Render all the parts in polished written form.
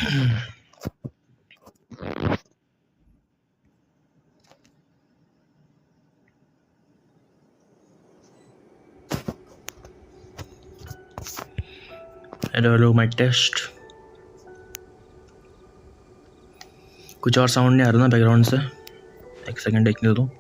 Hello mic test. कुछ और sound नहीं आ रहा ना बैकग्राउंड से? एक सेकंड देखने दो।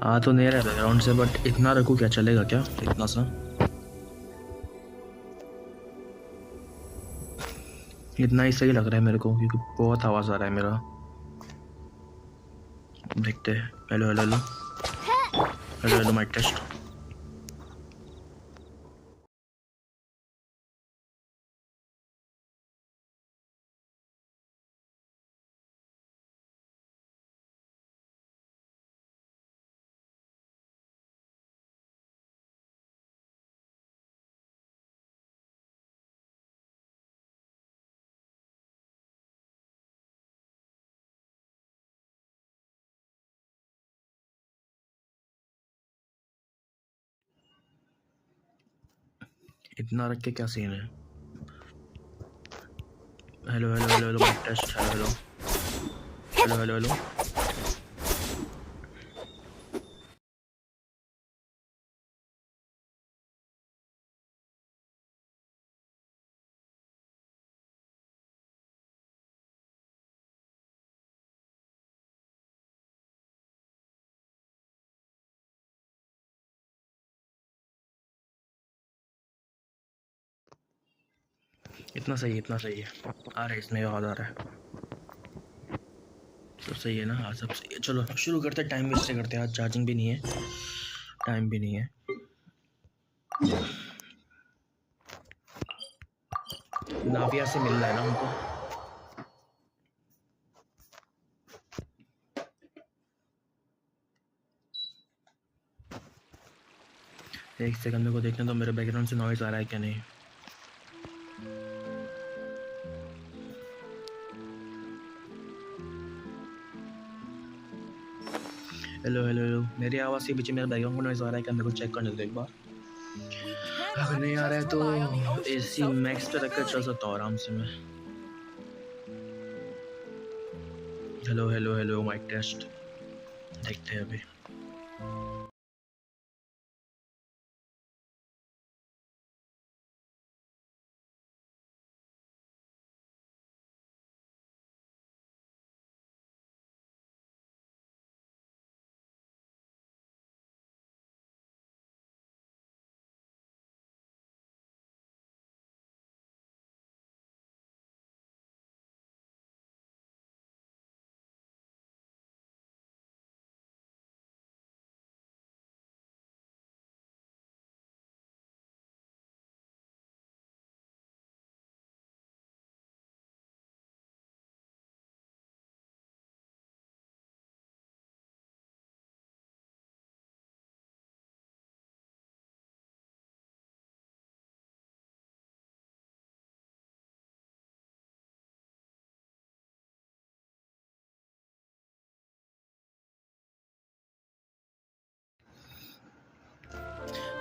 आ तो नहीं रहा बैकग्राउंड से, बट इतना रखूँ क्या चलेगा क्या? इतना सा, इतना ही सही लग रहा है मेरे को, क्योंकि बहुत आवाज़ आ रहा है मेरा। देखते हैं। Hello hello hello hello hello mic test. इतना रख के क्या सीन है? Hello hello hello hello mic test. Hello hello hello hello hello. इतना सही है, इतना सही है। आ रहा है, इसमें आवाज़ आ रहा है। सब सही है ना? हाँ सब सही है। चलो शुरू करते हैं, टाइम वेस्ट करते हैं। आज चार्जिंग भी नहीं है, टाइम भी नहीं है। नाविया से मिलना है ना हमको। एक सेकंड मेरे को देखने दो, मेरे बैकग्राउंड से नॉइज़ आ रहा है क्या नहीं। Hello hello hello. मेरी आवाज़ के पीछे मेरे बैकग्राउंड में नॉइज़ आ रहा है क्या? मेरे को चेक करने दो एक बार। अगर नहीं आ रहा है तो एसी मैक्स पे रखकर चल सकता हूँ आराम से मैं। Hello hello hello mic test. देखते हैं अभी।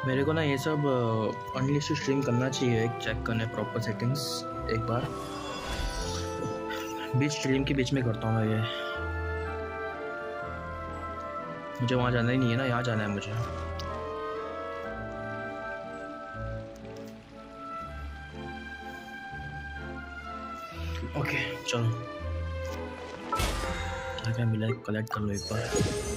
मेरे को ना ये सब अनलिस्टेड स्ट्रीम करना चाहिए, एक चेक करने प्रॉपर सेटिंग्स एक बार। बीच स्ट्रीम के बीच में करता हूँ मैं ये। मुझे वहाँ जाना ही नहीं है ना, यहाँ जाना है मुझे। ओके चलो, क्या क्या मिला है कलेक्ट कर लो एक बार।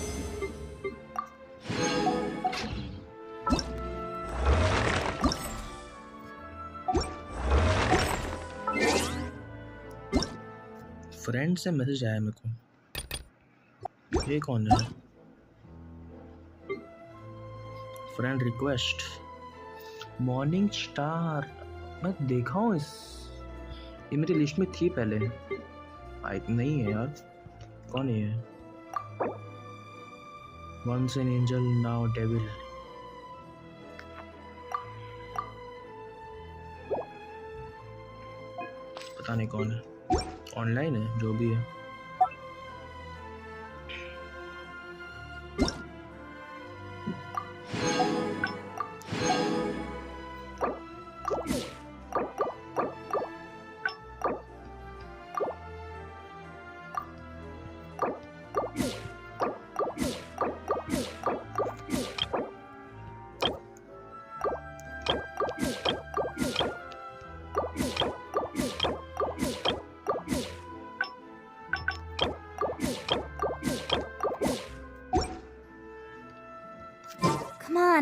फ्रेंड से मैसेज आया मेरे को, ये कौन है? Friend request, morning star. मैं देखा हूँ ये मेरी लिस्ट में थी पहले। आई नहीं है यार, कौन है ये? Once an angel now devil. पता नहीं कौन है, ऑनलाइन है जो भी है।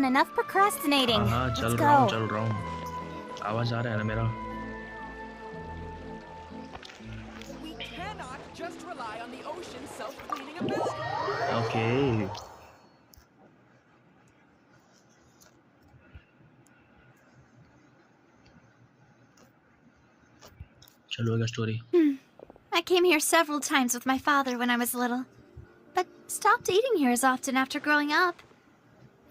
Enough procrastinating. हाँ चल Let's रहा go. हूँ। आवाज आ रहा है ना मेरा? We cannot just rely on the ocean's self-cleaning ability. Okay. चलो आगे story. I came here several times with my father when I was little, but stopped eating here as often after growing up.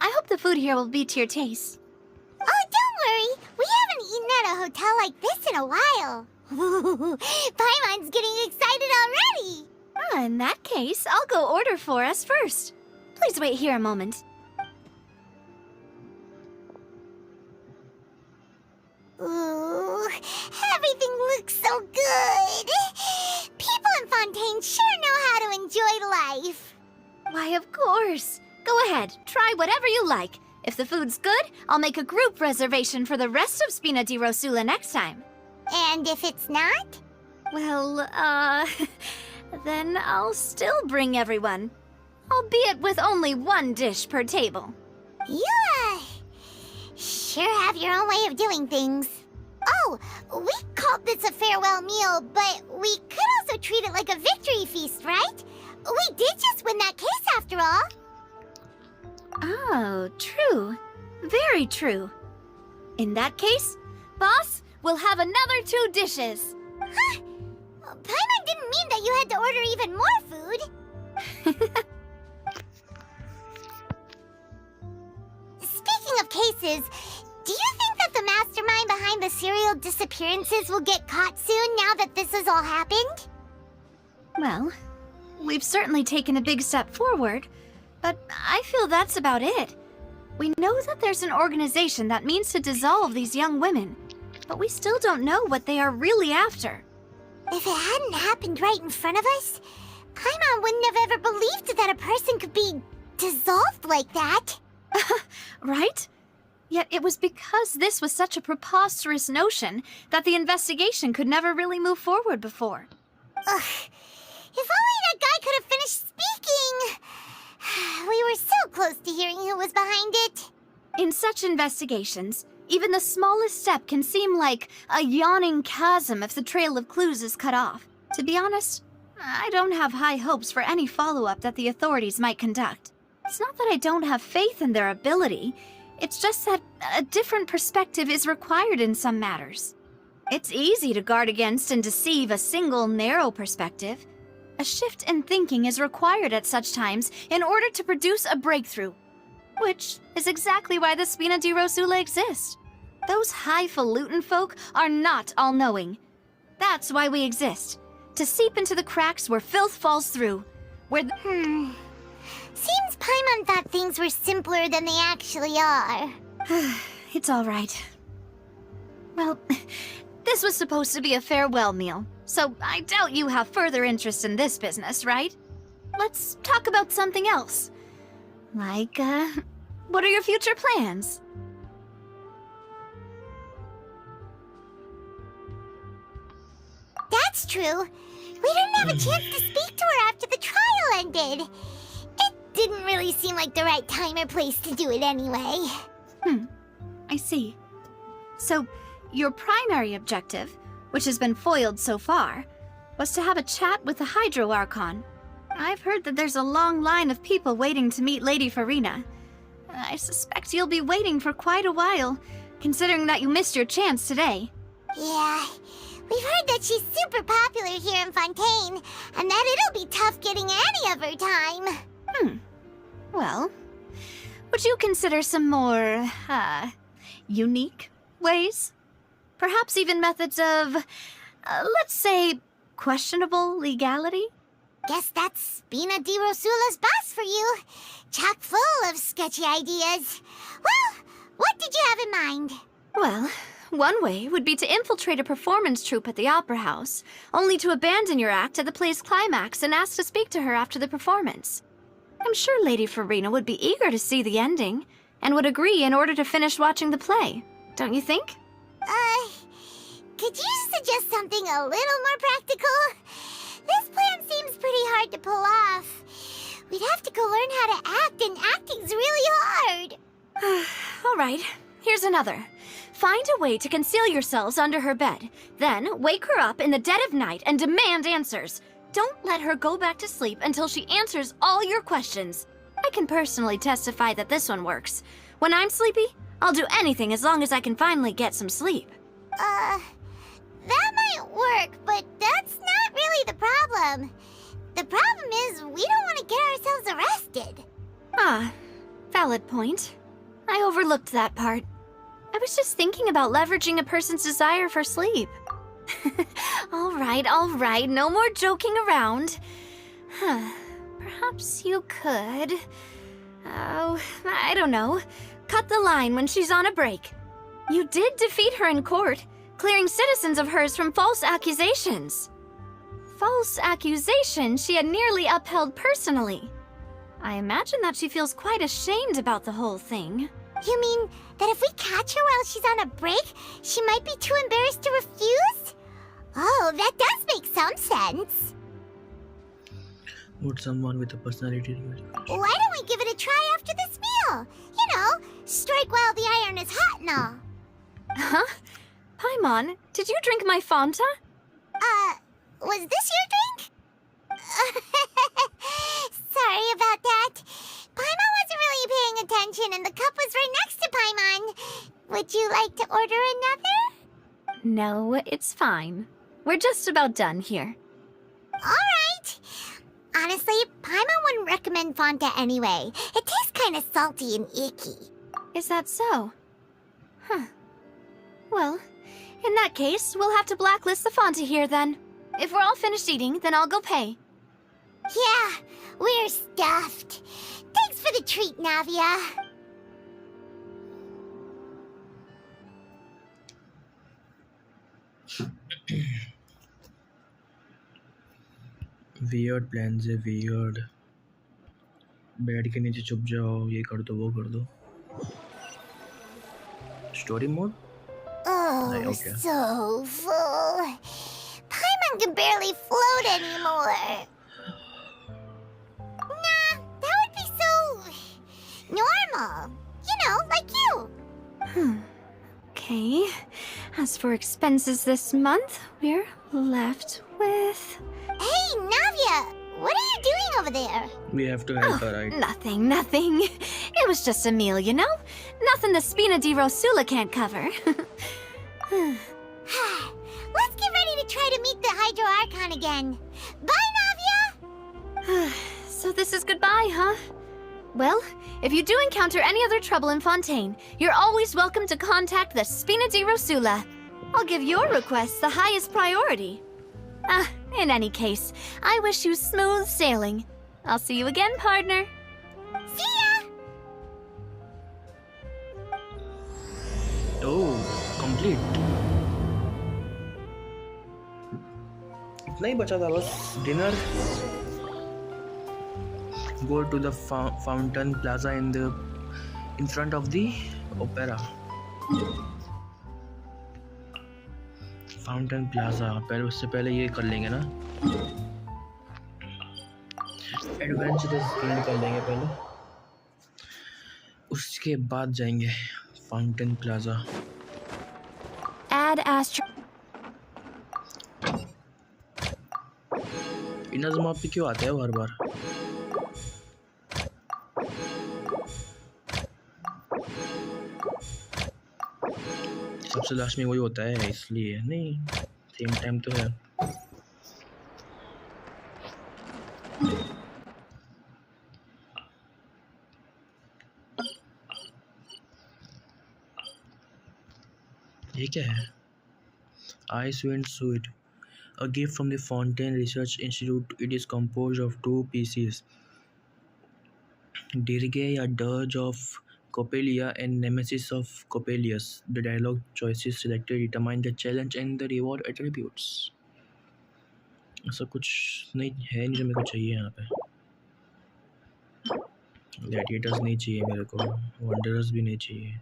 I hope the food here will be to your taste. Oh, don't worry. We haven't eaten at a hotel like this in a while. Paimon's getting excited already. In that case, I'll go order for us first. Please wait here a moment. Ooh, everything looks so good. People in Fontaine sure know how to enjoy life. Why, of course. Go ahead, try whatever you like. If the food's good, I'll make a group reservation for the rest of Spina di Rosula next time. And if it's not? Well, then I'll still bring everyone. Albeit with only one dish per table. You, sure have your own way of doing things. Oh, we called this a farewell meal, but we could also treat it like a victory feast, right? We did just win that case after all. Oh, true. Very true. In that case, boss, we'll have another 2 dishes. Huh? Paimon didn't mean that you had to order even more food. Speaking of cases, do you think that the mastermind behind the serial disappearances will get caught soon now that this has all happened? Well, we've certainly taken a big step forward, but I feel that's about it. We know that there's an organization that means to dissolve these young women, but we still don't know what they are really after. If it hadn't happened right in front of us, Paimon wouldn't have ever believed that a person could be dissolved like that. Right? Yet it was because this was such a preposterous notion that the investigation could never really move forward before. Ugh. If only that guy could have finished speaking! We were so close to hearing who was behind it. In such investigations, even the smallest step can seem like a yawning chasm if the trail of clues is cut off. To be honest, I don't have high hopes for any follow-up that the authorities might conduct. It's not that I don't have faith in their ability, it's just that a different perspective is required in some matters. It's easy to guard against and deceive a single narrow perspective. A shift in thinking is required at such times in order to produce a breakthrough. Which is exactly why the Spina di Rosula exists. Those highfalutin folk are not all-knowing. That's why we exist. To seep into the cracks where filth falls through. Where Seems Paimon thought things were simpler than they actually are. It's all right. Well, this was supposed to be a farewell meal, so I doubt you have further interest in this business, right? Let's talk about something else. Like, what are your future plans? That's true. We didn't have a chance to speak to her after the trial ended. It didn't really seem like the right time or place to do it anyway. I see. So, your primary objective, which has been foiled so far, was to have a chat with the Hydro Archon. I've heard that there's a long line of people waiting to meet Lady Farina. I suspect you'll be waiting for quite a while, considering that you missed your chance today. Yeah, we've heard that she's super popular here in Fontaine, and that it'll be tough getting any of her time. Well, would you consider some more, unique ways? Perhaps even methods of, let's say, questionable legality? Guess that's Spina di Rosula's boss for you. Chock full of sketchy ideas. Well, what did you have in mind? Well, one way would be to infiltrate a performance troupe at the Opera House, only to abandon your act at the play's climax and ask to speak to her after the performance. I'm sure Lady Farina would be eager to see the ending, and would agree in order to finish watching the play. Don't you think? Could you suggest something a little more practical? This plan seems pretty hard to pull off. We'd have to go learn how to act, and acting's really hard. All right, here's another. Find a way to conceal yourselves under her bed. Then wake her up in the dead of night and demand answers. Don't let her go back to sleep until she answers all your questions. I can personally testify that this one works. When I'm sleepy, I'll do anything as long as I can finally get some sleep. That might work, but that's not really the problem. The problem is we don't want to get ourselves arrested. Ah, valid point. I overlooked that part. I was just thinking about leveraging a person's desire for sleep. All right, no more joking around. Perhaps you could... Oh, I don't know. Cut the line when she's on a break. You did defeat her in court, clearing citizens of hers from false accusations. False accusations she had nearly upheld personally. I imagine that she feels quite ashamed about the whole thing. You mean that if we catch her while she's on a break, she might be too embarrassed to refuse? Oh, that does make some sense. Would someone with a personality... Why don't we give it a try after this meal? You know, strike while the iron is hot and all. Huh? Paimon, did you drink my Fanta? Was this your drink? Sorry about that. Paimon wasn't really paying attention and the cup was right next to Paimon. Would you like to order another? No, it's fine. We're just about done here. Alright. Honestly, Paimon wouldn't recommend Fanta anyway. It tastes kind of salty and icky. Is that so? Huh. Well, in that case, we'll have to blacklist the Fanta here then. If we're all finished eating, then I'll go pay. Yeah, we're stuffed. Thanks for the treat, Navia. Weird plans है weird. Bed के नीचे छुप जाओ, ये कर दो वो कर दो. Story mode? Oh, okay. so full. Paimon can barely float anymore. Nah, that would be so... normal. You know, like you. Okay. As for expenses this month, we're left with... Hey, Navia! What are you doing over there? We have to help her, right? Nothing. It was just a meal, you know? Nothing the Spina di Rosula can't cover. Let's get ready to try to meet the Hydro Archon again. Bye, Navia! So this is goodbye, huh? Well, if you do encounter any other trouble in Fontaine, you're always welcome to contact the Spina di Rosula. I'll give your requests the highest priority. In any case, I wish you smooth sailing. I'll see you again, partner. See ya! Oh, complete. इतना ही बचा था बस. Dinner. Go to the Fountain Plaza in front of the opera. Fountain Plaza. पहले उससे पहले ये कर लेंगे ना. Adventurous फील्ड कर लेंगे पहले. उसके बाद जाएंगे Fountain Plaza. Add Astro. इनाज़मा पे क्यों आता है बार बार? सबसे लास्ट में वही होता है इसलिए नहीं, सेम टाइम तो है। ये क्या है? Ice Wind Suite, a gift from the Fontaine Research Institute. It is composed of 2 pieces, Dirge, a dirge of Coppelia, and Nemesis of Coppelius. The dialogue choices selected determine the challenge and the reward attributes. ऐसा कुछ नहीं है, नहीं जो मेरे को चाहिए यहाँ पे। ग्लैडिएटर्स नहीं चाहिए मेरे को, वंडरर्स भी नहीं चाहिए।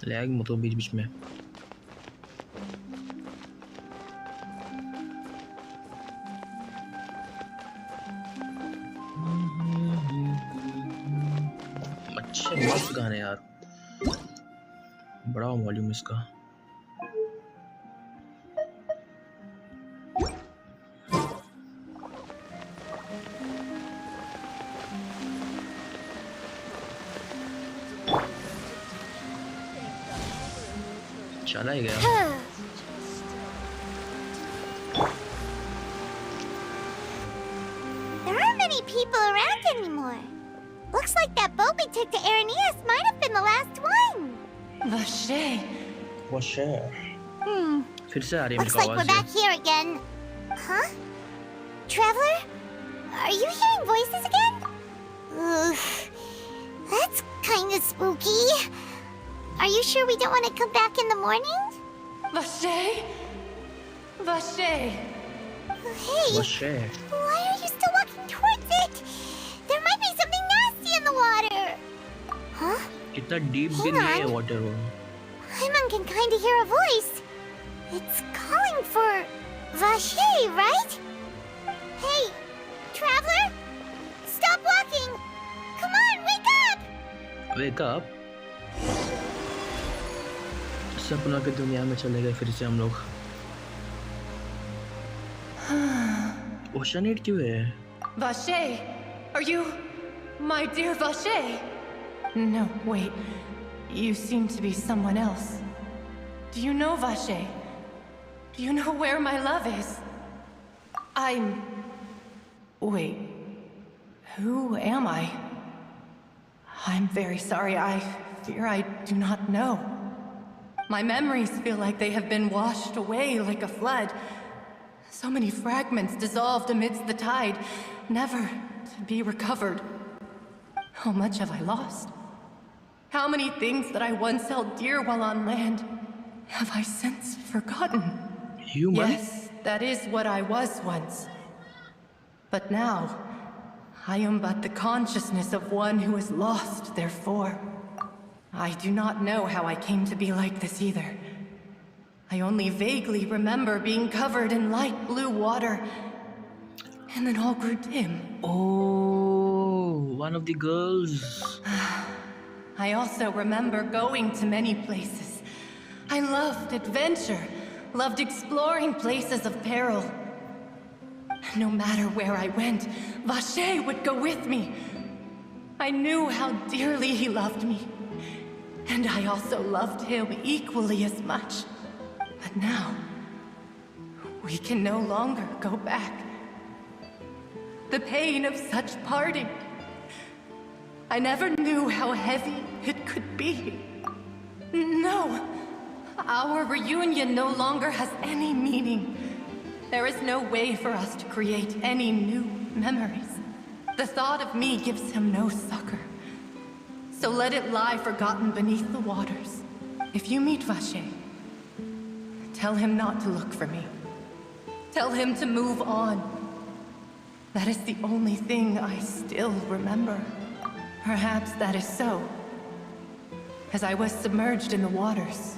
लैग मत हो बीच बीच में। अच्छे मस्त गाने यार, बड़ा वॉल्यूम इसका। चला ही गया। There aren't many people around anymore. Looks like that boat we took to Araneus might have been the last one. Vache. फिर से आ रही है Looks मेरे को like we're आवाज़। back here again. Huh? Traveler? Are you hearing voices again? Ugh. That's kind of spooky. Are you sure we don't want to come back in the morning? Vache. Vache. Hey, Vache. why are you still walking towards it? There might be something nasty in the water. Huh? इतना deep भी Hang नहीं है on. Water वो। Paimon can kind of hear a voice. It's calling for Vache, right? Hey, traveler! Stop walking! Come on, wake up! Wake up? सपनों की दुनिया में चले गए फिर से हम लोग। ओशनेट क्यों है? Vache. Are you my dear Vache? No, wait. You seem to be someone else. Do you know Vache? Do you know where my love is? Wait. Who am I? I'm very sorry. I fear I do not know. My memories feel like they have been washed away like a flood. So many fragments dissolved amidst the tide, never to be recovered. How much have I lost? How many things that I once held dear while on land have I since forgotten? Human? Yes, that is what I was once. But now, I am but the consciousness of one who is lost, therefore. I do not know how I came to be like this either. I only vaguely remember being covered in light blue water, and then all grew dim. Oh, one of the girls. I also remember going to many places. I loved adventure, loved exploring places of peril. No matter where I went, Vache would go with me. I knew how dearly he loved me, and I also loved him equally as much. But now, we can no longer go back. The pain of such parting, I never knew how heavy it could be. No, our reunion no longer has any meaning. There is no way for us to create any new memories. The thought of me gives him no succor. So let it lie forgotten beneath the waters. If you meet Vache, tell him not to look for me. Tell him to move on. That is the only thing I still remember. Perhaps that is so. As I was submerged in the waters,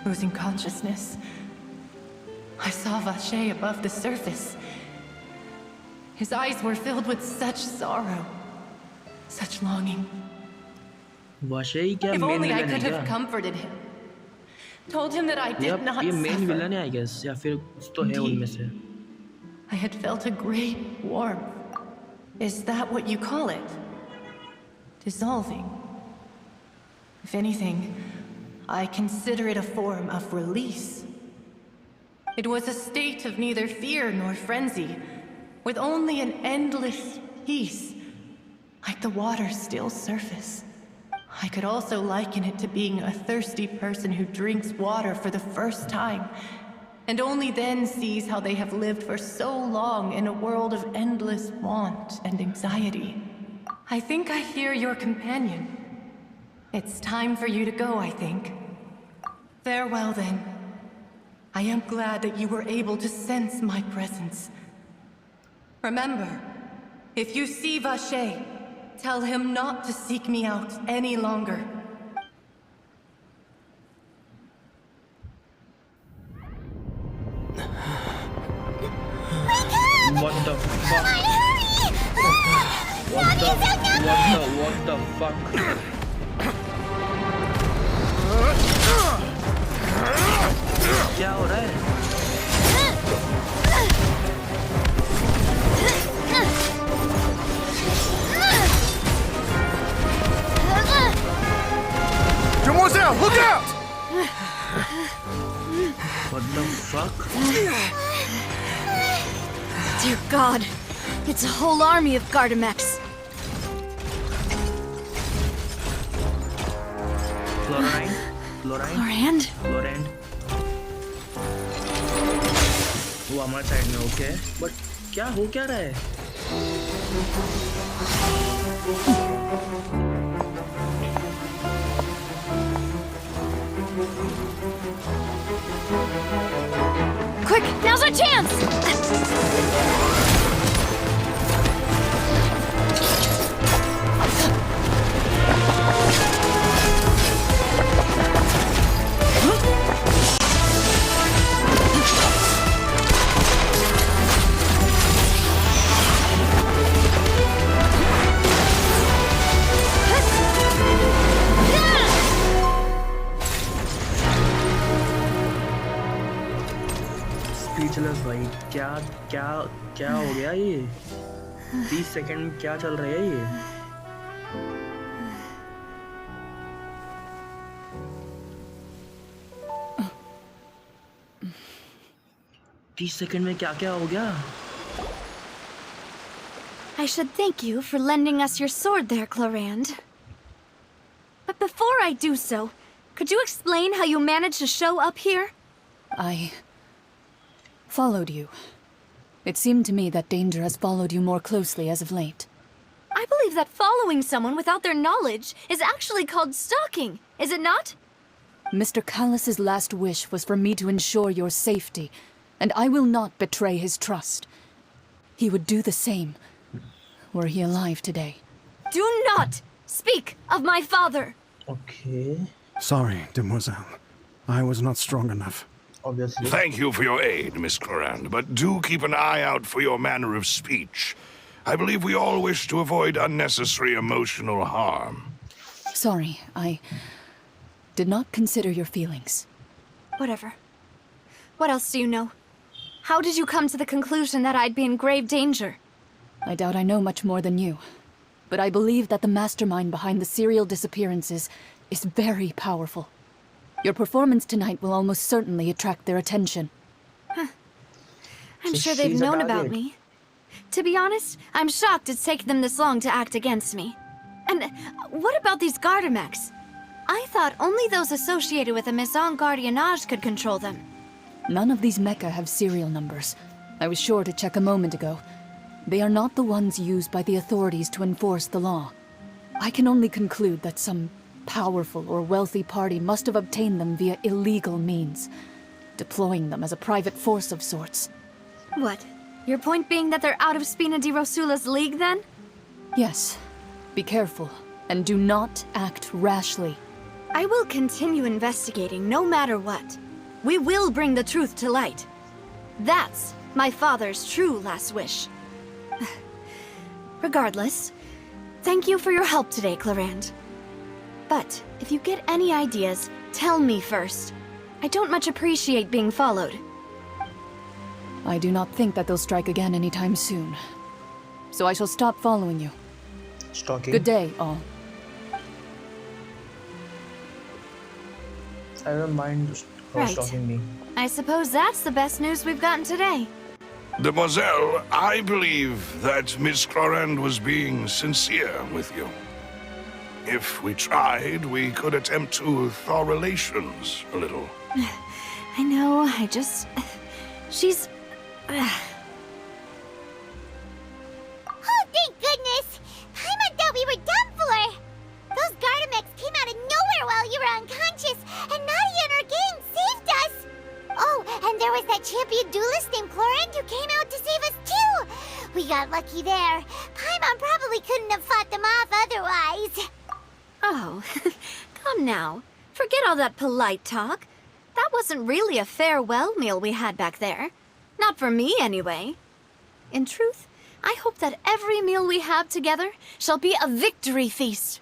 losing consciousness, I saw Vache above the surface. His eyes were filled with such sorrow, such longing. वाशेई क्या If main only I villain है could have क्या? comforted him. Told him that I did not ये main suffer. villain है I guess या फिर कुछ तो है उनमें से. I had felt a great warmth. Is that what you call it? Dissolving. If anything, I consider it a form of release. It was a state of neither fear nor frenzy, with only an endless peace, like the water's still surface. I could also liken it to being a thirsty person who drinks water for the first time, and only then sees how they have lived for so long in a world of endless want and anxiety. I think I hear your companion. It's time for you to go, I think. Farewell, then. I am glad that you were able to sense my presence. Remember, if you see Vache, tell him not to seek me out any longer. What the fuck? What the fuck? क्या हो रहा है? Demoiselle, look out! What the fuck? Dear God, it's a whole army of Gardamex. Florine? Florand? वो हमारे side में okay but क्या हो क्या रहा है Quick, now's our chance! Speechless भाई क्या क्या क्या हो गया ये 30 सेकंड में क्या चल रहा है ये 30 सेकंड में क्या क्या हो गया I should thank you for lending us your sword there, Clorand. But before I do so, could you explain how you managed to show up here? I followed you. It seemed to me that danger has followed you more closely as of late. I believe that following someone without their knowledge is actually called stalking, is it not? Mr. Callus's last wish was for me to ensure your safety, and I will not betray his trust. He would do the same, were he alive today. Do not speak of my father! Okay, Sorry, Demoiselle. I was not strong enough. obviously. Thank you for your aid, Miss Clorand, but do keep an eye out for your manner of speech. I believe we all wish to avoid unnecessary emotional harm. Sorry, I did not consider your feelings. Whatever. What else do you know? How did you come to the conclusion that I'd be in grave danger? I doubt I know much more than you, but I believe that the mastermind behind the serial disappearances is very powerful. Your performance tonight will almost certainly attract their attention. I'm So sure they've she's a known about target. me. To be honest, I'm shocked it's taken them this long to act against me. And what about these Gardamex? I thought only those associated with the Maison Gardiennage could control them. None of these mecha have serial numbers. I was sure to check a moment ago. They are not the ones used by the authorities to enforce the law. I can only conclude that some powerful or wealthy party must have obtained them via illegal means, deploying them as a private force of sorts. What? Your point being that they're out of Spina di Rosula's league, then? Yes. Be careful, and do not act rashly. I will continue investigating no matter what. We will bring the truth to light. That's my father's true last wish. Regardless, thank you for your help today, Clarand. But if you get any ideas, tell me first. I don't much appreciate being followed. I do not think that they'll strike again anytime soon. So I shall stop following you. Stalking. Good day, all. I don't mind her Right. stalking me. I suppose that's the best news we've gotten today. Demoiselle, I believe that Miss Clarand was being sincere with you. If we tried, we could attempt to thaw relations a little. I know, she's... Oh, thank goodness! Paimon thought we were done for! Those Gardamex came out of nowhere while you were unconscious, and Nadia and her gang saved us! Oh, and there was that champion duelist named Clarand who came out to save us too! We got lucky there. Paimon probably couldn't have fought them off otherwise. Oh, come now. Forget all that polite talk. That wasn't really a farewell meal we had back there. Not for me, anyway. In truth, I hope that every meal we have together shall be a victory feast.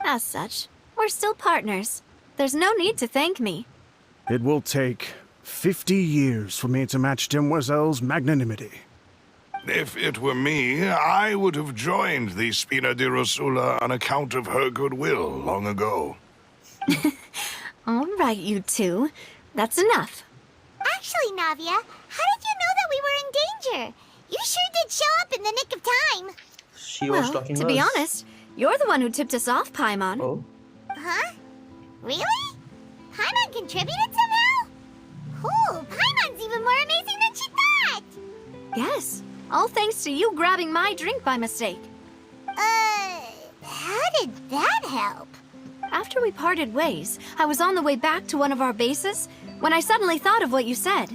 As such, we're still partners. There's no need to thank me. It will take 50 years for me to match Demoiselle's magnanimity. If it were me, I would have joined the Spina di Rosula on account of her goodwill long ago. All right, you two. That's enough. Actually, Navia, how did you know that we were in danger? You sure did show up in the nick of time. She was Well, stalking to us. be honest, you're the one who tipped us off, Paimon. Oh, Huh? Really? Paimon contributed somehow? Ooh, Paimon's even more amazing than she thought! Yes, all thanks to you grabbing my drink by mistake. How did that help? After we parted ways, I was on the way back to one of our bases when I suddenly thought of what you said.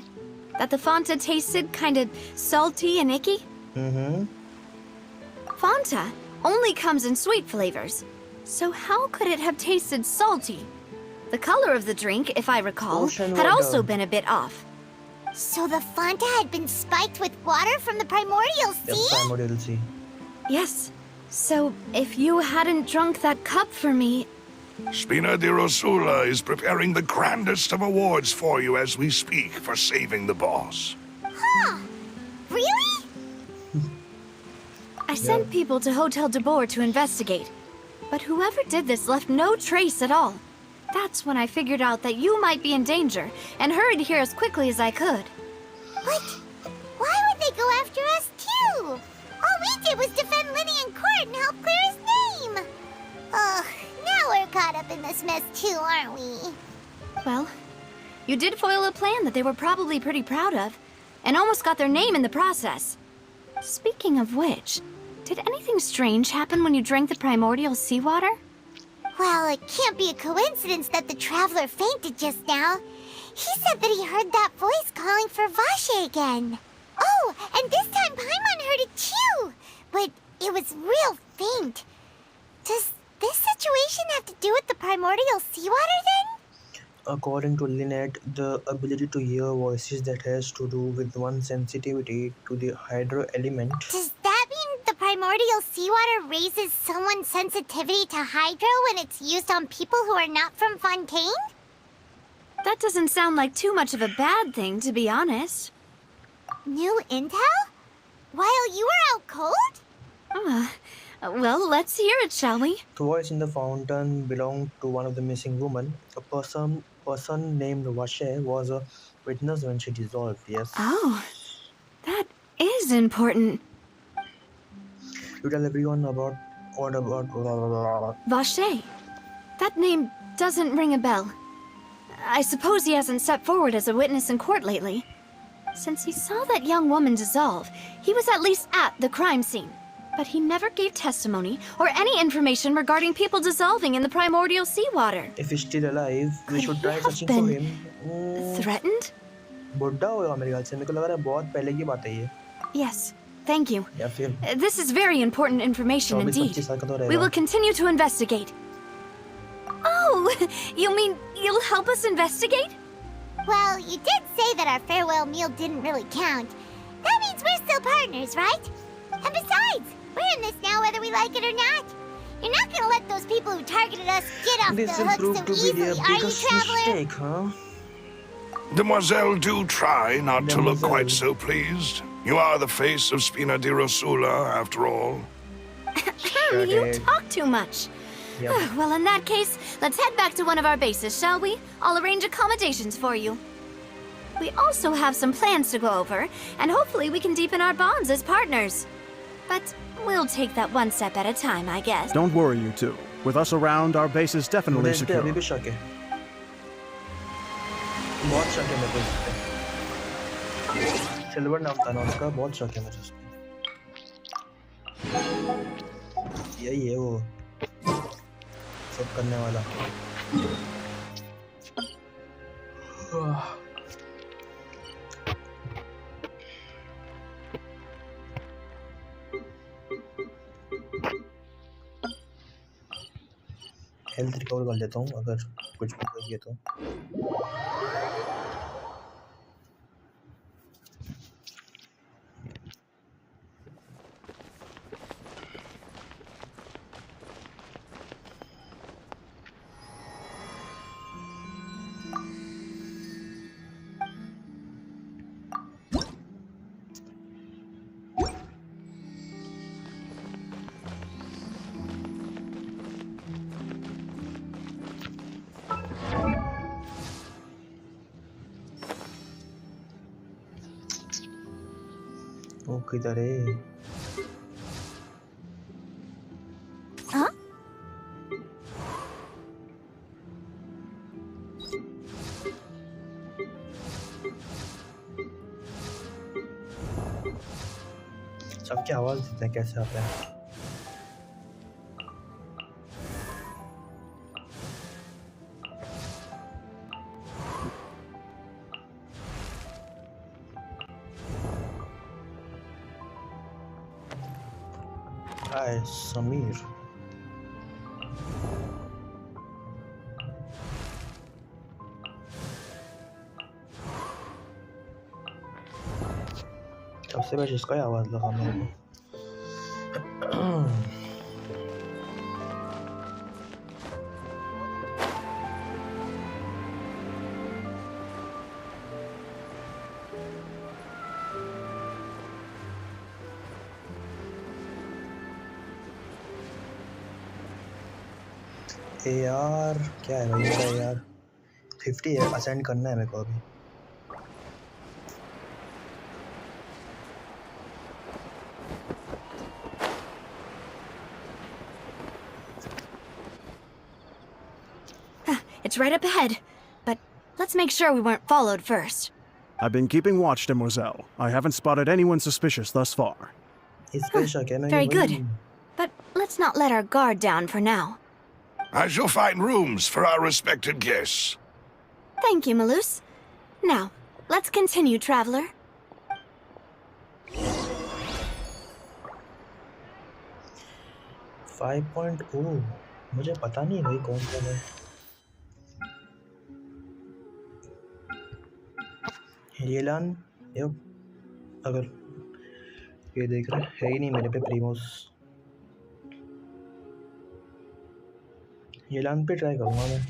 That the Fanta tasted kind of salty and icky. mm-hmm. Fanta only comes in sweet flavors. So how could it have tasted salty? The color of the drink, if I recall, Ocean had water. also been a bit off. So the Fanta had been spiked with water from the primordial Yep, sea? primordial sea. Yes. So if you hadn't drunk that cup for me, Spina di Rosula is preparing the grandest of awards for you as we speak for saving the boss. Huh. Really? I sent people to Hotel de Boer to investigate. But whoever did this left no trace at all. That's when I figured out that you might be in danger and hurried here as quickly as I could. But why would they go after us too? All we did was defend Linny in court and help clear his name. Ugh, now we're caught up in this mess too, aren't we? Well, you did foil a plan that they were probably pretty proud of, and almost got their name in the process. Speaking of which, did anything strange happen when you drank the primordial seawater? Well, it can't be a coincidence that the traveler fainted just now. He said that he heard that voice calling for Vache again. Oh, and this time Paimon heard it too. But it was real faint. Does this situation have to do with the primordial seawater then? According to Lynette, the ability to hear voices that has to do with one's sensitivity to the hydro element. Does that mean the primordial seawater raises someone's sensitivity to hydro when it's used on people who are not from Fontaine? That doesn't sound like too much of a bad thing, to be honest. New intel? While you were out cold? Well, let's hear it, shall we? The voice in the fountain belonged to one of the missing women. A person named Vache was a witness when she dissolved, yes. Oh, that is important. You tell everyone about what about Vache. That name doesn't ring a bell. I suppose he hasn't stepped forward as a witness in court lately. Since he saw that young woman dissolve, he was at least at the crime scene. But he never gave testimony or any information regarding people dissolving in the primordial seawater. If he's still alive, we Could should he try have searching for been him. Threatened? बुड्ढा होगा मेरे ख्याल से मेरे को लग रहा है बहुत पहले की बात है ये Yes, thank you. या फिर This is very important information 24-25 indeed. साल का तो We रहेगा will continue to investigate. Oh, you mean you'll help us investigate? Well, you did say that our farewell meal didn't really count. That means we're still partners, right? And besides, we're in this now whether we like it or not. You're not gonna let those people who targeted us get off the This will hook prove so to be easily, their are you, biggest Traveler? mistake, huh? Demoiselle, do try not to look quite Demoiselle. so pleased. You are the face of Spina di Rosula, after all. Shut You it. talk too much. Yep. Well, in that case, let's head back to one of our bases, shall we? I'll arrange accommodations for you. We also have some plans to go over, and hopefully we can deepen our bonds as partners. But we'll take that one step at a time, I guess. Don't worry, you two. With us around, our base is definitely मुझे इस पे secure. अभी भी शक है बहुत शक है मेरे को इस पे सिल्वर नाम था ना उसका बहुत शक है मुझे इस पे यही है वो सब करने वाला हेल्थ रिकवर कर लेता हूँ अगर कुछ भी चाहिए तो वो किधर है Huh? सबकी आवाज देते हैं कैसे आता है हाय समीर सबसे पहले इसका ही आवाज लगा मेरे को ए यार क्या है भाई मेरा यार 50 है असेंड करना है मेरे को अभी It's right up ahead, but let's make sure we weren't followed first. I've been keeping watch, Demoiselle. I haven't spotted anyone suspicious thus far. इस पे शक है मैं Very वही- good. But let's not let our guard down for now. I shall find rooms for our respected guests. Thank you, Malus. Now, let's continue, Traveler. Five point o मुझे पता नहीं भाई कौन सा है ये लान ये अगर ये देख रहे है ही नहीं मेरे पे प्रीमोस ये लान पे ट्राई करूंगा मैं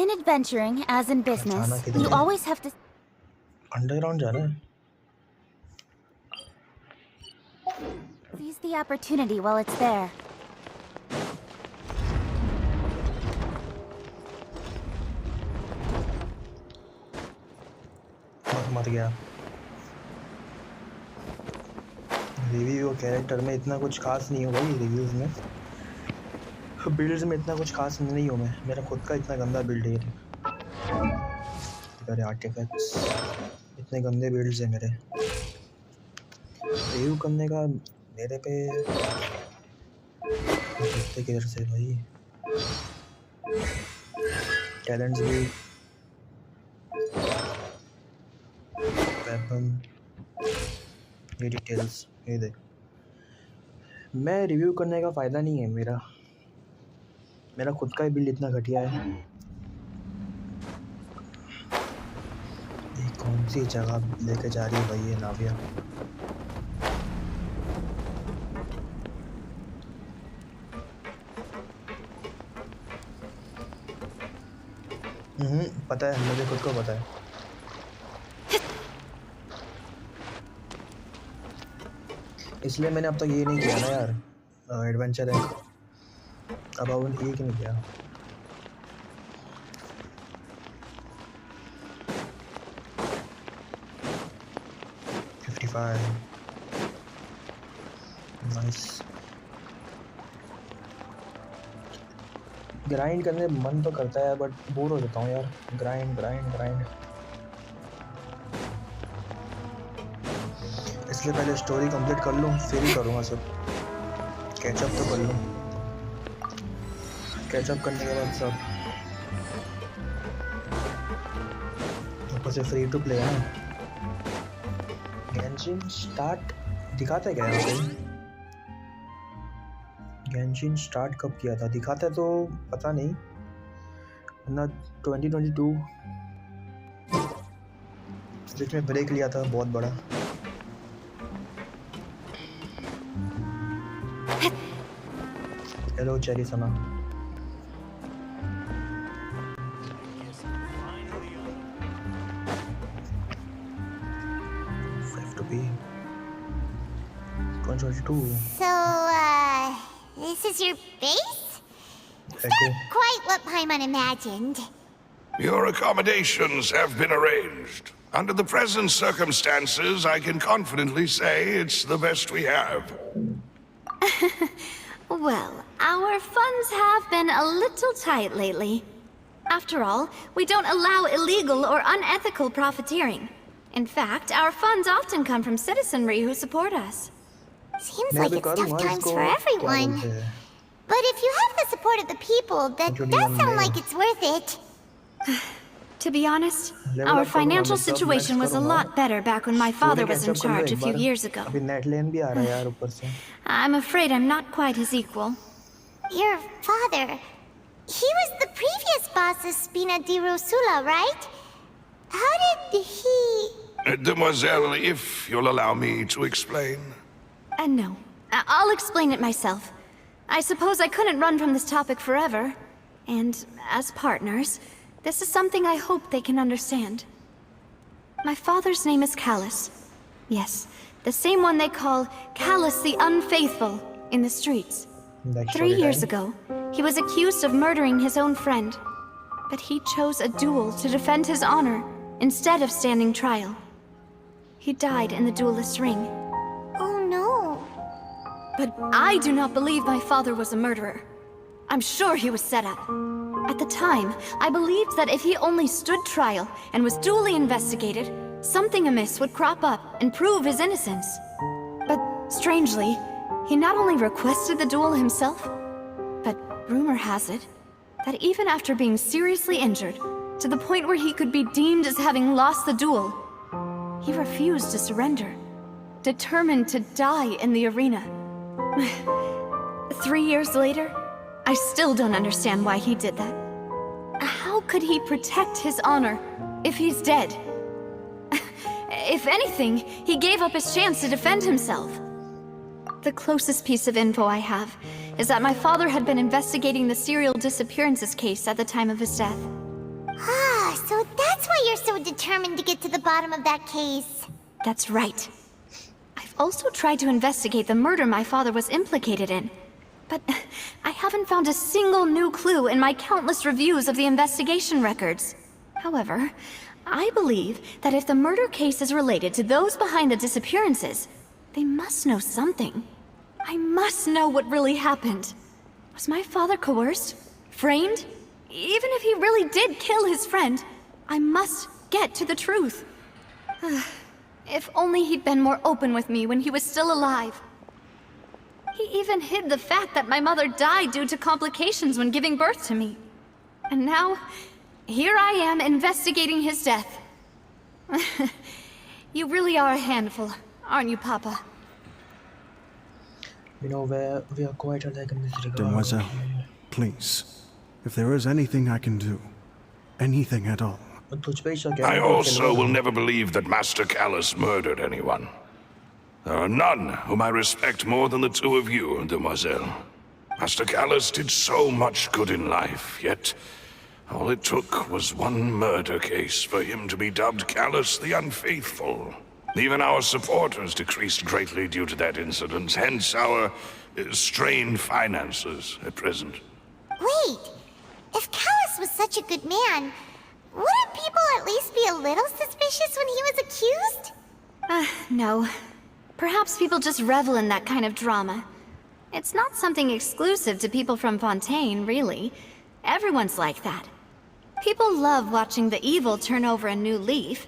In adventuring, as in business, Achana kidhar you hai? always have to... underground जाना है Seize the opportunity while it's there. मर गया रिव्यू कैरेक्टर में इतना कुछ खास नहीं हो भाई रिव्यूज में बिल्ड्स में इतना कुछ खास नहीं हूँ मैं मेरा खुद का इतना गंदा बिल्ड है ये आर्टिफैक्ट्स इतने गंदे बिल्ड्स हैं मेरे रिव्यू करने का मेरे पे देखते किधर से भाई टैलेंट्स भी वेपन ये डिटेल्स ये देख मैं रिव्यू करने का फ़ायदा नहीं है मेरा खुद का ही बिल्ड इतना घटिया है कौन सी जगह लेके जा रही है भाई ये नाविया? पता है, मुझे खुद को पता है। इसलिए मैंने अब तक ये नहीं किया ना यार, एडवेंचर है अब ये क्यों नहीं किया। नाइस। ग्राइंड करने मन तो करता है बट बोर हो जाता हूँ यार। ग्राइंड ग्राइंड ग्राइंड, इसलिए पहले स्टोरी कंप्लीट कर लूँ फिर ही करूँगा सब। कैचअप तो कर लूँ, कैचअप करने के बाद सब। ऊपर से फ्री टू प्ले है। गेंशिन स्टार्ट दिखाता है क्या यहाँ पे? गेंशिन स्टार्ट कब किया था दिखाता है तो पता नहीं, वरना 2022 जिसमें ब्रेक लिया था बहुत बड़ा। हेलो चेरी समा। So, this is your base? It's not quite what Paimon imagined. Your accommodations have been arranged. Under the present circumstances, I can confidently say it's the best we have. Well, our funds have been a little tight lately. After all, we don't allow illegal or unethical profiteering. In fact, our funds often come from citizenry who support us. Seems like it's tough times for everyone. But if you have the support of the people, that does sound like it's worth it. To be honest, our financial situation was a lot better back when my father was in charge a few years ago. I'm afraid I'm not quite his equal. Your father, he was the previous boss of Spina di Rosula, right? How did he... Demoiselle, if you'll allow me to explain. No. I'll explain it myself. I suppose I couldn't run from this topic forever. And as partners, this is something I hope they can understand. My father's name is Callus. Yes, the same one they call Callus the Unfaithful in the streets. 3 years ago, he was accused of murdering his own friend. But he chose a duel to defend his honor instead of standing trial. He died in the duelist's ring. Oh no. But I do not believe my father was a murderer. I'm sure he was set up. At the time, I believed that if he only stood trial and was duly investigated, something amiss would crop up and prove his innocence. But strangely, he not only requested the duel himself, but rumor has it that even after being seriously injured, to the point where he could be deemed as having lost the duel, he refused to surrender, determined to die in the arena. 3 years later, I still don't understand why he did that. How could he protect his honor if he's dead? If anything, he gave up his chance to defend himself. The closest piece of info I have is that my father had been investigating the serial disappearances case at the time of his death. Ah, so that's why you're so determined to get to the bottom of that case. That's right. I've also tried to investigate the murder my father was implicated in, but I haven't found a single new clue in my countless reviews of the investigation records. However, I believe that if the murder case is related to those behind the disappearances, they must know something. I must know what really happened. Was my father coerced? Framed? Even if he really did kill his friend, I must get to the truth. If only he'd been more open with me when he was still alive. He even hid the fact that my mother died due to complications when giving birth to me. And now, here I am investigating his death. You really are a handful, aren't you, Papa? You know, we are quite alike in this regard. Demoiselle, please, if there is anything I can do, anything at all, तुझ पे ही शक है I ना, also will never believe that Master Callus murdered anyone. There are none whom I respect more than the two of you, demoiselle. Master Callus did so much good in life, yet all it took was one murder case for him to be dubbed Callus the Unfaithful. Even our supporters decreased greatly due to that incident, hence our strained finances at present. Wait, if Callus was such a good man, wouldn't people at least be a little suspicious when he was accused? No. Perhaps people just revel in that kind of drama. It's not something exclusive to people from Fontaine, really. Everyone's like that. People love watching the evil turn over a new leaf,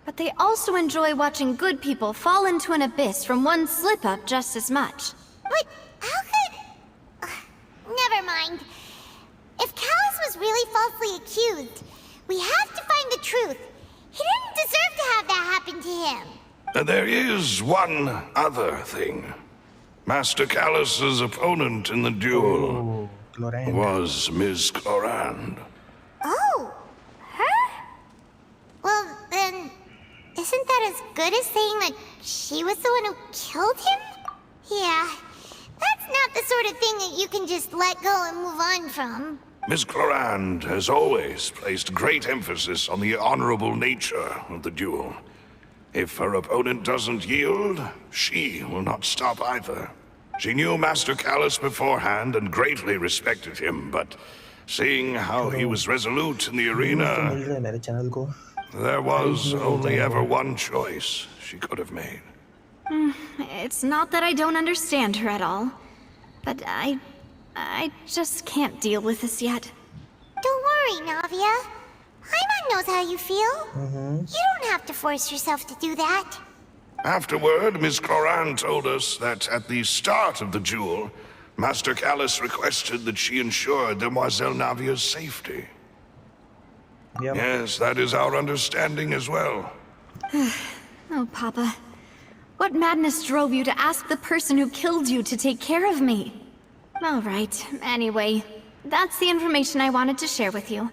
but they also enjoy watching good people fall into an abyss from one slip-up just as much. But how could... Never mind. If Callus was really falsely accused, we have to find the truth. He didn't deserve to have that happen to him. There is one other thing. Master Callus's opponent in the duel Chlorine. was Ms. Clorand. Oh, her? Well, then, isn't that as good as saying that she was the one who killed him? Yeah, that's not the sort of thing that you can just let go and move on from. Ms. Clorand has always placed great emphasis on the honorable nature of the duel. If her opponent doesn't yield, she will not stop either. She knew Master Callus beforehand and greatly respected him, but seeing how he was resolute in the arena, मिल रहा है मेरे channel को there was only ever one choice she could have made. It's not that I don't understand her at all, but I just can't deal with this yet. Don't worry, Navia. Paimon knows how you feel. You don't have to force yourself to do that. Afterward, Ms. Clorand told us that at the start of the duel, Master Callus requested that she ensure Demoiselle Navia's safety. Yep. Yes, that is our understanding as well. Oh, Papa. What madness drove you to ask the person who killed you to take care of me? All right, anyway, that's the information I wanted to share with you.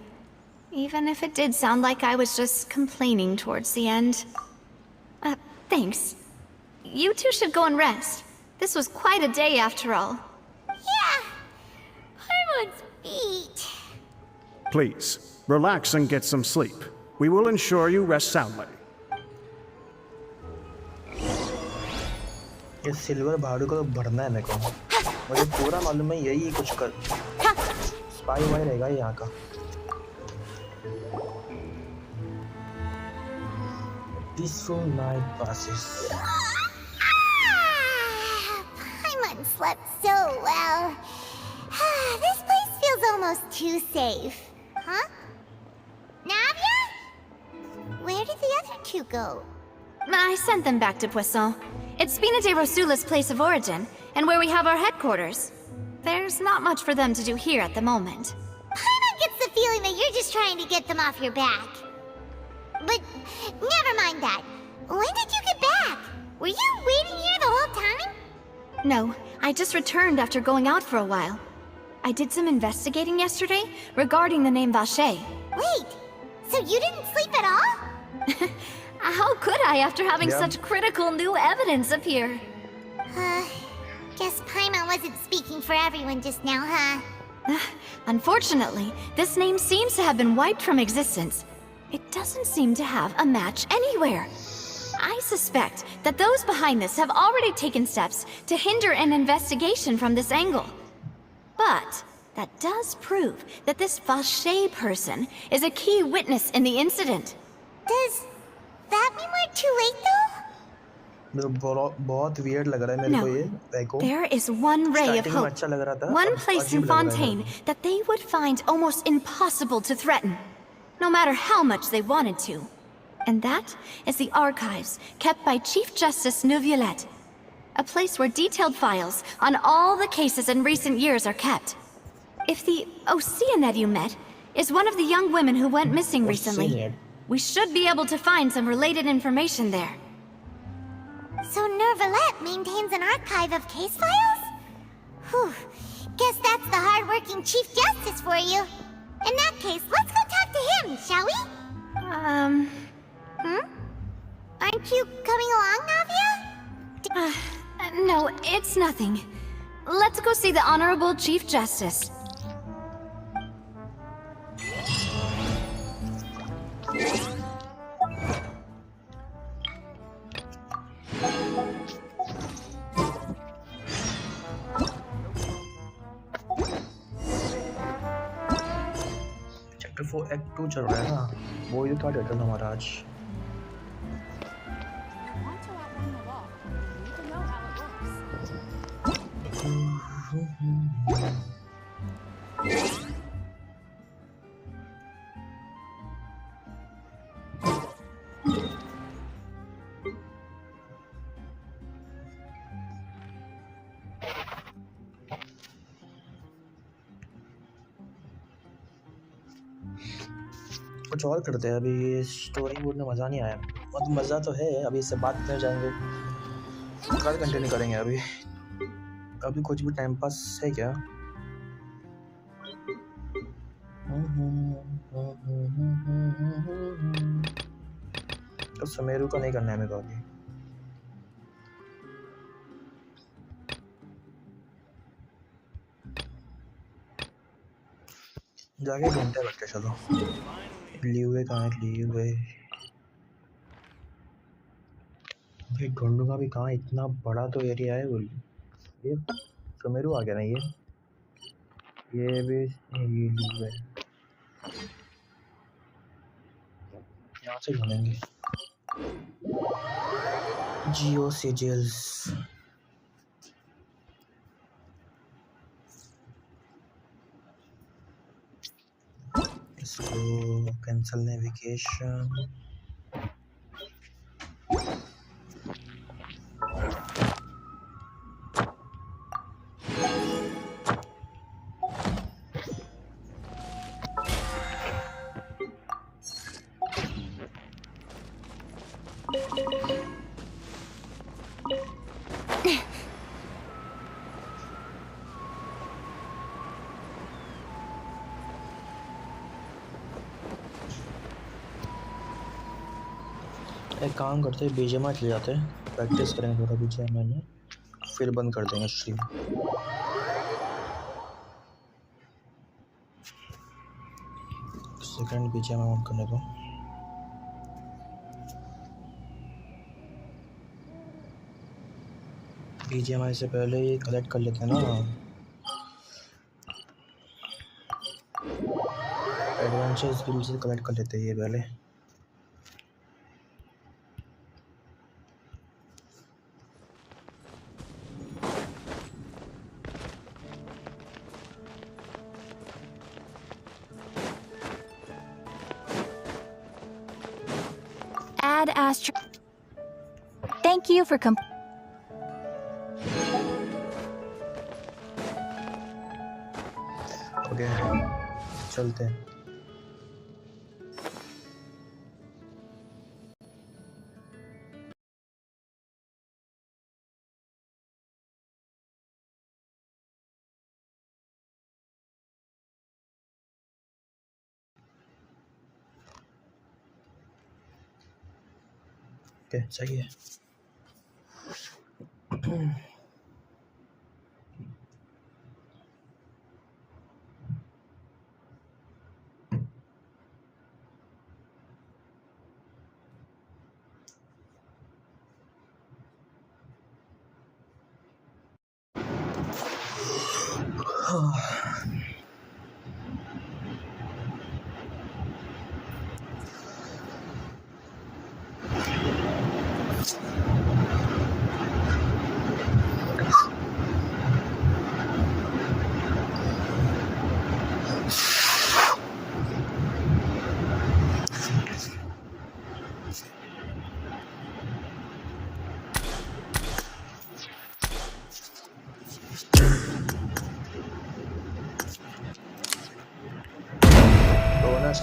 Even if it did sound like I was just complaining towards the end. Thanks. You two should go and rest. This was quite a day after all. Yeah, Paimon's beat. Please, relax and get some sleep. We will ensure you rest soundly. ये silver भाड़ू को तो भरना है मेरे को मुझे पूरा मालूम है यही कुछ कर स्पाई वाई रहेगा यहाँ का Peaceful night passes. Paimon slept so well. This place feels almost too safe. Huh? Navia? Where did the other two go? I sent them back to Poisson. It's Spina de Rosula's place of origin, and where we have our headquarters. There's not much for them to do here at the moment. Paimon gets the feeling that you're just trying to get them off your back. But never mind that. When did you get back? Were you waiting here the whole time? No, I just returned after going out for a while. I did some investigating yesterday regarding the name Vache. Wait, so you didn't sleep at all? How could I after having such critical new evidence appear? Guess Paimon wasn't speaking for everyone just now, huh? Unfortunately, this name seems to have been wiped from existence. It doesn't seem to have a match anywhere. I suspect that those behind this have already taken steps to hinder an investigation from this angle. But that does prove that this Vache person is a key witness in the incident. Does that mean we're too late, though? बहुत weird लग रहा है मेरे को ये देखो There is one ray of Starting में hope, अच्छा लग रहा था, one अब place अजीब in लग रहा है Fontaine that they would find almost impossible to threaten, no matter how much they wanted to. And that is the archives kept by Chief Justice Neuvillette, a place where detailed files on all the cases in recent years are kept. If the Oceanette you met is one of the young women who went missing recently, Oceanette. we should be able to find some related information there. So Neuvillette maintains an archive of case files? Whew. Guess that's the hard-working Chief Justice for you. In that case, let's go talk to him, shall we? Aren't you coming along, Navia? No, it's nothing. Let's go see the Honorable Chief Justice. Chapter 4 act 2 चल रहा है ना, वो ही था title हमारा आज। कुछ और करते हैं अभी, ये स्टोरी मोड में मज़ा नहीं आया। मतलब मज़ा तो है, अभी इससे बात करने जाएंगे, कल कंटिन्यू करेंगे। अभी कुछ भी टाइम पास है क्या? तो सुमेरु का नहीं करना है मेरे को अभी। जाके ढूंढते बैठे, चलो। लीवे कहाँ है? लीवे भाई ढूंढूंगा भी कहाँ, इतना बड़ा तो एरिया है। बोल ये सुमेरु आ गया ना, ये भी ये लीवे, यहाँ से ढूंढेंगे। जियो सिजिल्स, इसको कैंसल नेविगेशन। एक काम करते हैं, बीजीएमआई चले जाते हैं, प्रैक्टिस करेंगे थोड़ा बीजीएमआई में, फिर बंद कर देंगे स्ट्रीम। सेकंड बीजीएमआई ऑन करने को। बीजीएमआई से पहले ये कलेक्ट कर लेते हैं ना, एडवेंचर स्किल से कलेक्ट कर लेते हैं ये पहले। Add Astro. Thank you for okay चलते हैं। ओके सही है।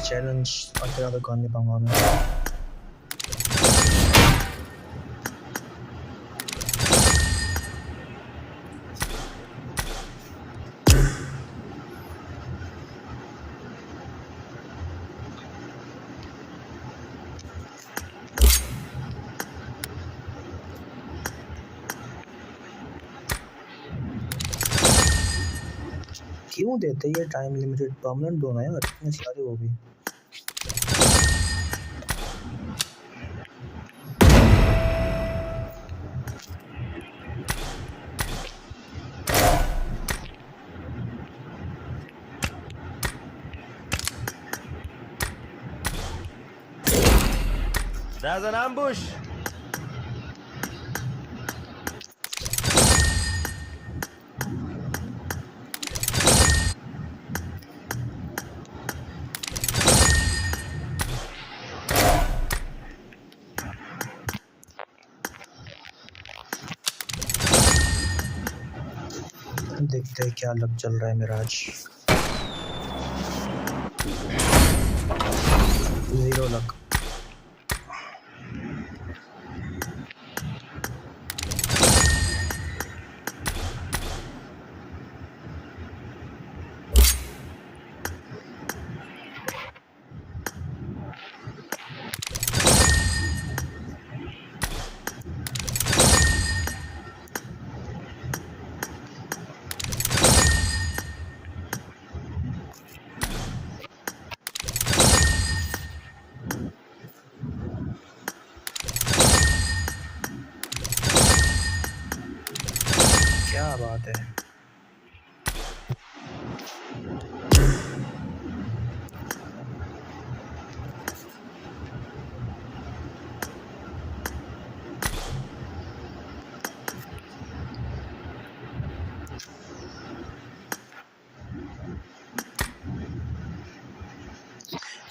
चैलेंज और ज़्यादा कर नहीं पाऊंगा मैं। क्यों देते ये टाइम लिमिटेड परमानेंट दो ना यार, इतने सारे वो भी। There's an ambush! देखते हैं क्या लग चल रहा है मेरा आज। 0 लग। क्या बात है।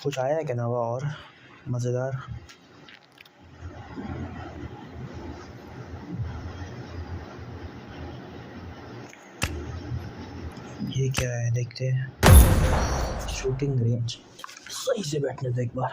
कुछ आया है क्या नवा और मज़ेदार? ये क्या है देखते हैं। शूटिंग रेंज सही से बैठने दो एक बार।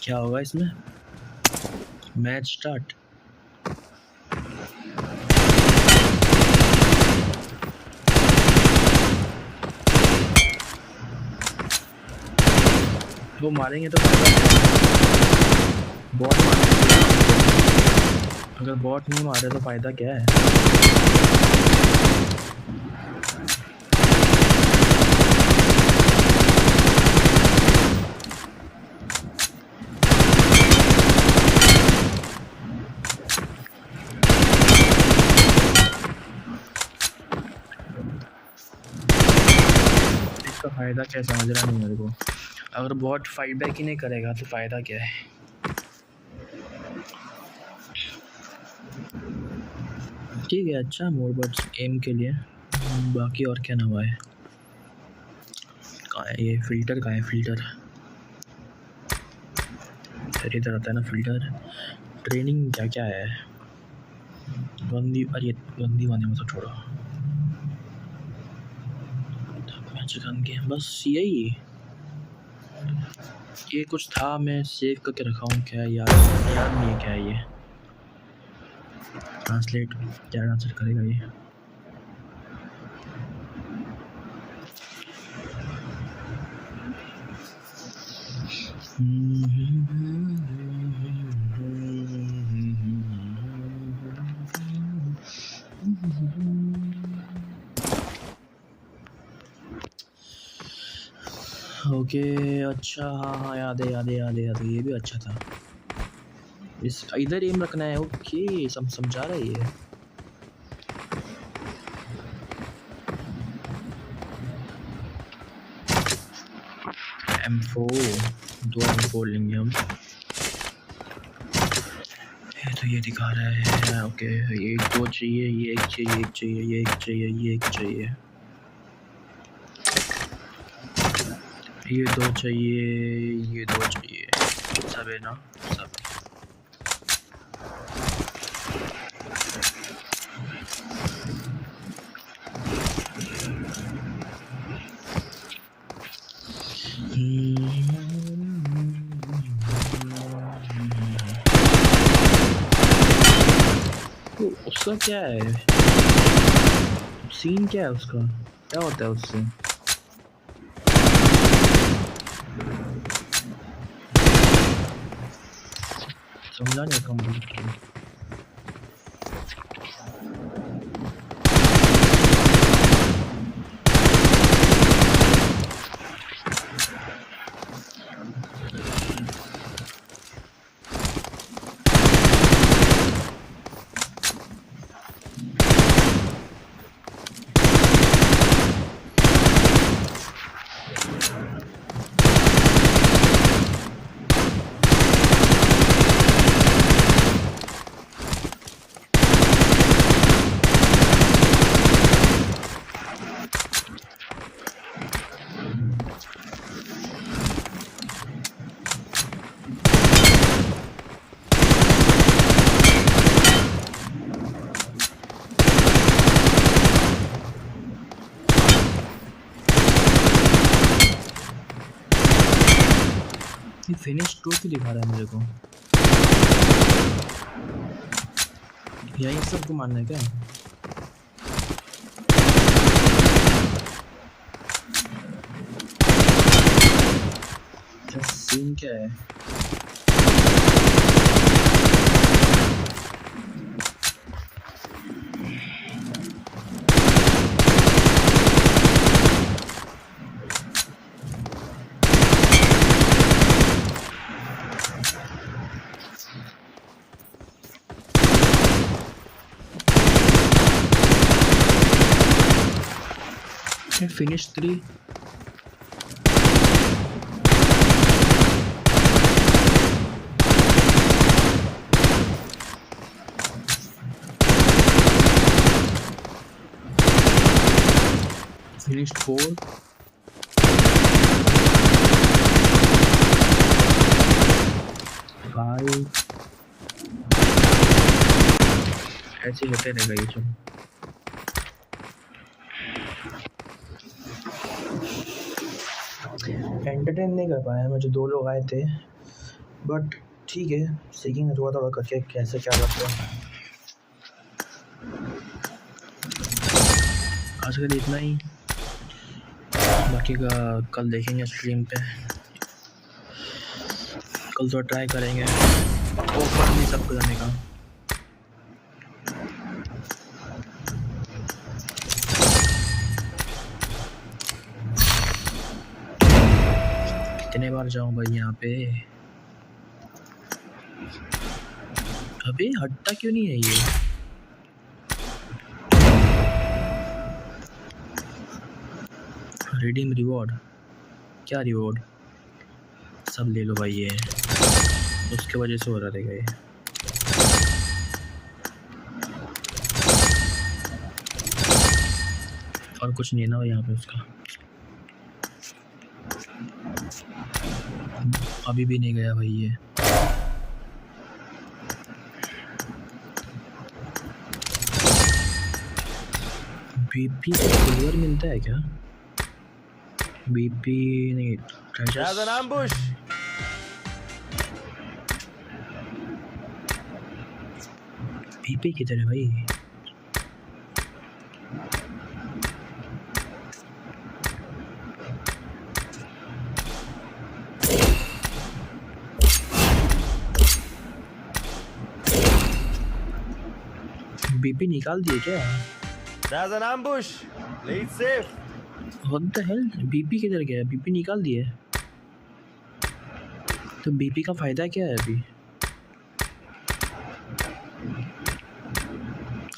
क्या होगा इसमें? Match start. वो मारेंगे तो बॉट मारेंगे। अगर बॉट नहीं मारे तो फायदा क्या है? इसका फायदा क्या समझ रहा नहीं मेरे को। अगर बॉट फाइट बैक ही नहीं करेगा तो फ़ायदा क्या है? ठीक है, अच्छा मोड बट एम के लिए। बाकी और क्या नवा है? कहाँ है ये फ़िल्टर? कहाँ है फ़िल्टर? इधर आता है ना फ़िल्टर। ट्रेनिंग क्या क्या है? बंदी, अरे बंदी वाने में तो छोड़ो। मैच गन गेम बस यही। ये कुछ था, मैं सेव करके रखा हूँ। क्या याद नहीं है क्या है ये? ट्रांसलेट क्या ट्रांसलेट करेगा ये? ओके अच्छा, हाँ याद है। ये भी अच्छा था। इस इधर एम रखना है। ओके समझा रहा है ये। M4 2 M4 लेंगे हम। तो ये दिखा रहा है। ओके ये 2 चाहिए, ये 1 चाहिए, ये 1 चाहिए, ये 1 चाहिए, ये 1 चाहिए, ये 2 चाहिए, ये 2 चाहिए। सब है ना? सब। उसका क्या है? सीन क्या है उसका, क्या होता है उससे? समझा नहीं कंप्लीटली। फिनिश 2 की दिखा रहा है मेरे को। यही सबको मानना है क्या? सीन क्या है? Finish 3. Finished 4. 5. ऐसे होते रहेगा ये सब। एंटरटेन नहीं कर पाया, मुझे 2 लोग आए थे, बट ठीक है, सीखेंगे थोड़ा थोड़ा करके कैसे क्या करते हैं। आज के लिए इतना ही, बाकी का कल देखेंगे स्ट्रीम पे। कल तो ट्राई करेंगे ओपन भी सबको जाने का। कितने बार जाऊं भाई यहाँ पे? अबे हटता क्यों नहीं है ये? रिडीम रिवॉर्ड, क्या रिवॉर्ड? सब ले लो भाई, ये उसके वजह से हो रहा रहेगा ये। और कुछ नहीं है ना यहाँ पे उसका। अभी भी नहीं गया भाई ये। बीपी सिल्वर मिलता है क्या? बीपी नहीं, बीपी किधर है भाई? बीपी निकाल दिए क्या? There's an ambush. Lead safe. What the hell? BP किधर गया? बीपी निकाल दिए। तो बीपी का फायदा क्या है अभी?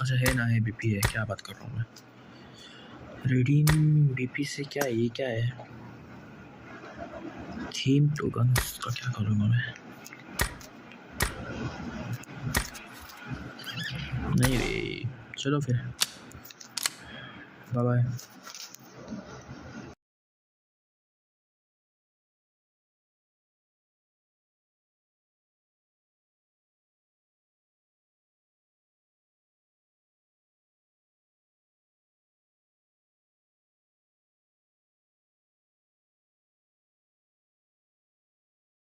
अच्छा है ना, है बीपी है, क्या बात कर रहा हूँ मैं। रिडीम बीपी से क्या है? ये क्या है? थीम टोकन्स का क्या करूँगा मैं? नहीं रे, चलो फिर बाय बाय।